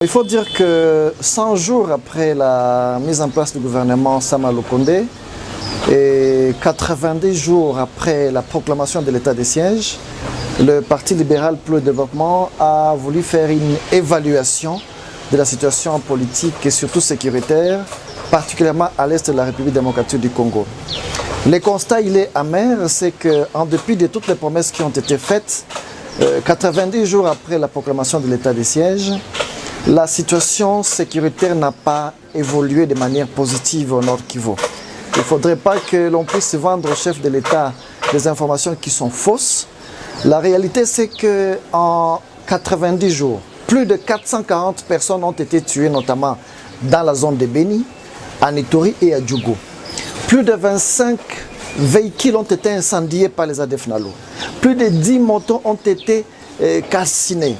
Il faut dire que 100 jours après la mise en place du gouvernement Sama Lukonde et 90 jours après la proclamation de l'état de siège, le Parti libéral pour le développement a voulu faire une évaluation de la situation politique et surtout sécuritaire, particulièrement à l'est de la République démocratique du Congo. Le constat, il est amer, c'est qu'en dépit de toutes les promesses qui ont été faites, 90 jours après la proclamation de l'état de siège, la situation sécuritaire n'a pas évolué de manière positive au Nord Kivu. Il ne faudrait pas que l'on puisse vendre au chef de l'État des informations qui sont fausses. La réalité, c'est qu'en 90 jours, plus de 440 personnes ont été tuées, notamment dans la zone de Beni, à Ituri et à Djougou. Plus de 25 véhicules ont été incendiés par les ADF NALU. Plus de 10 motos ont été calcinés.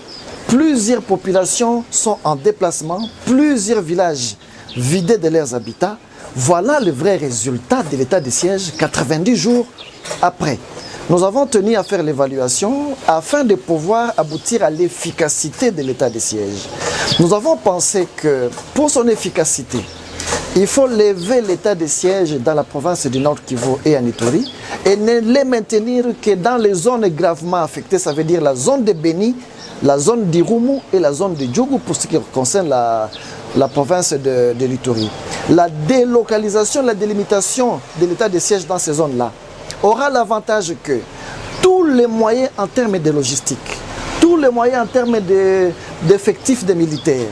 Plusieurs populations sont en déplacement, plusieurs villages vidés de leurs habitats. Voilà le vrai résultat de l'état de siège 90 jours après. Nous avons tenu à faire l'évaluation afin de pouvoir aboutir à l'efficacité de l'état de siège. Nous avons pensé que pour son efficacité, il faut lever l'état de siège dans la province du Nord Kivu et en Ituri et ne les maintenir que dans les zones gravement affectées, ça veut dire la zone de Beni, la zone d'Irumu et la zone de Djougou pour ce qui concerne la province de l'Ituri. La délocalisation, la délimitation de l'état de siège dans ces zones-là aura l'avantage que tous les moyens en termes de logistique, tous les moyens en termes d'effectifs des militaires,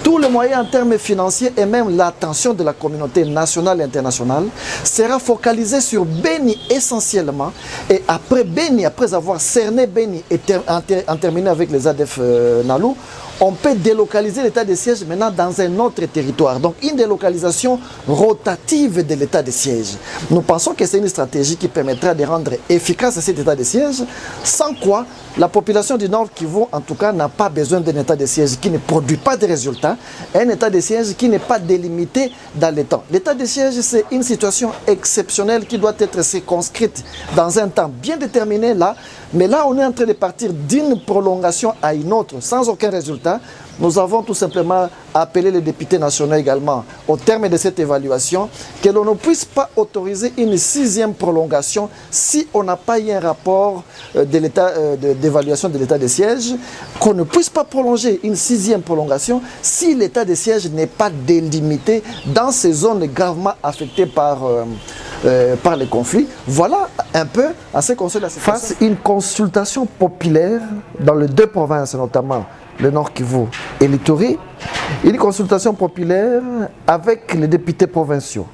tous les moyens en termes financiers et même l'attention de la communauté nationale et internationale sera focalisée sur Beni essentiellement. Et après Beni, après avoir cerné Beni et en terminé avec les ADF NALU, on peut délocaliser l'état de siège maintenant dans un autre territoire. Donc une délocalisation rotative de l'état de siège. Nous pensons que c'est une stratégie qui permettra de rendre efficace cet état de siège, sans quoi la population du Nord Kivu, en tout cas, n'a pas besoin d'un état de siège qui ne produit pas de résultats, un état de siège qui n'est pas délimité dans le temps. L'état de siège, c'est une situation exceptionnelle qui doit être circonscrite dans un temps bien déterminé là, mais là, on est en train de partir d'une prolongation à une autre, sans aucun résultat. Nous avons tout simplement appelé les députés nationaux également, au terme de cette évaluation, que l'on ne puisse pas autoriser une 6e prolongation si on n'a pas eu un rapport d'évaluation de l'état de siège, qu'on ne puisse pas prolonger une 6e prolongation si l'état de siège n'est pas délimité dans ces zones gravement affectées par les conflits. Voilà un peu à ce qu'on se la situation. Face à une consultation populaire dans les deux provinces, notamment le Nord Kivu et l'Ituri, une consultation populaire avec les députés provinciaux,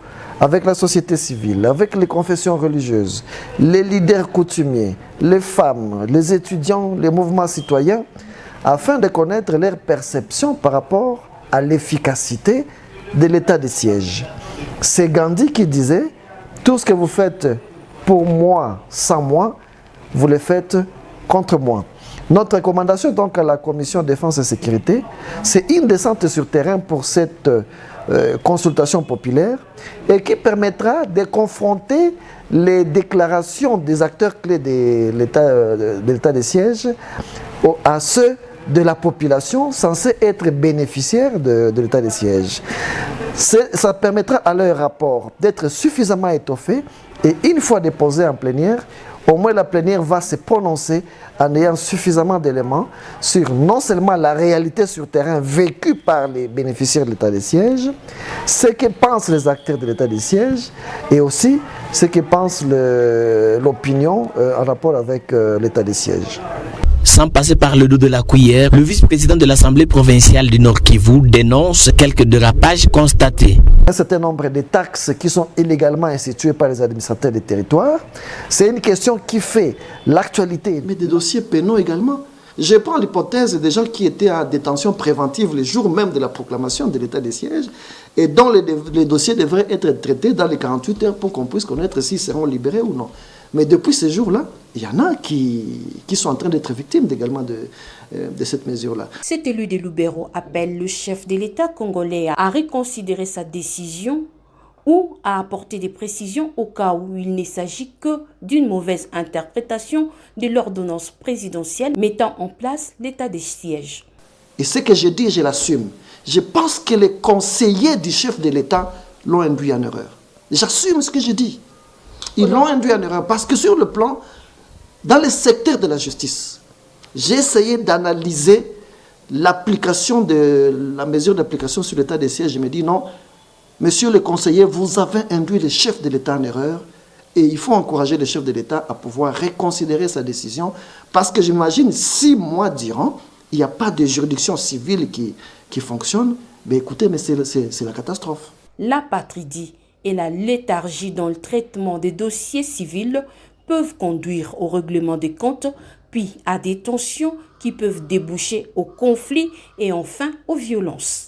avec la société civile, avec les confessions religieuses, les leaders coutumiers, les femmes, les étudiants, les mouvements citoyens, afin de connaître leur perception par rapport à l'efficacité de l'état de siège. C'est Gandhi qui disait « Tout ce que vous faites pour moi, sans moi, vous le faites contre moi ». Notre recommandation donc à la Commission Défense et Sécurité, c'est une descente sur terrain pour cette consultation populaire et qui permettra de confronter les déclarations des acteurs clés de l'état de siège à ceux de la population censée être bénéficiaire de l'état de siège. Ça permettra à leur rapport d'être suffisamment étoffé et une fois déposé en plénière, au moins la plénière va se prononcer en ayant suffisamment d'éléments sur non seulement la réalité sur terrain vécue par les bénéficiaires de l'état de siège, ce que pensent les acteurs de l'état de siège et aussi ce que pense l'opinion en rapport avec l'état de siège. Sans passer par le dos de la cuillère, le vice-président de l'Assemblée provinciale du Nord Kivu dénonce quelques dérapages constatés. Un certain nombre de taxes qui sont illégalement instituées par les administrateurs des territoires. C'est une question qui fait l'actualité, mais des dossiers pénaux également. Je prends l'hypothèse des gens qui étaient en détention préventive le jour même de la proclamation de l'état de siège et dont les dossiers devraient être traités dans les 48 heures pour qu'on puisse connaître s'ils seront libérés ou non. Mais depuis ces jours-là, il y en a qui sont en train d'être victimes également de cette mesure-là. Cet élu de Lubero appelle le chef de l'État congolais à reconsidérer sa décision ou à apporter des précisions au cas où il ne s'agit que d'une mauvaise interprétation de l'ordonnance présidentielle mettant en place l'état de siège. Et ce que je dis, je l'assume. Je pense que les conseillers du chef de l'État l'ont induit en erreur. J'assume ce que je dis. Ils l'ont induit en erreur parce que sur le plan, dans le secteur de la justice, j'ai essayé d'analyser l'application de la mesure d'application sur l'état des sièges. Je me dis non, monsieur le conseiller, vous avez induit le chef de l'État en erreur et il faut encourager le chef de l'État à pouvoir reconsidérer sa décision parce que j'imagine 6 mois durant, il n'y a pas de juridiction civile qui fonctionne. Mais écoutez, mais c'est la catastrophe. L'apatridie et la léthargie dans le traitement des dossiers civils peuvent conduire au règlement des comptes, puis à des tensions qui peuvent déboucher au conflit et enfin aux violences.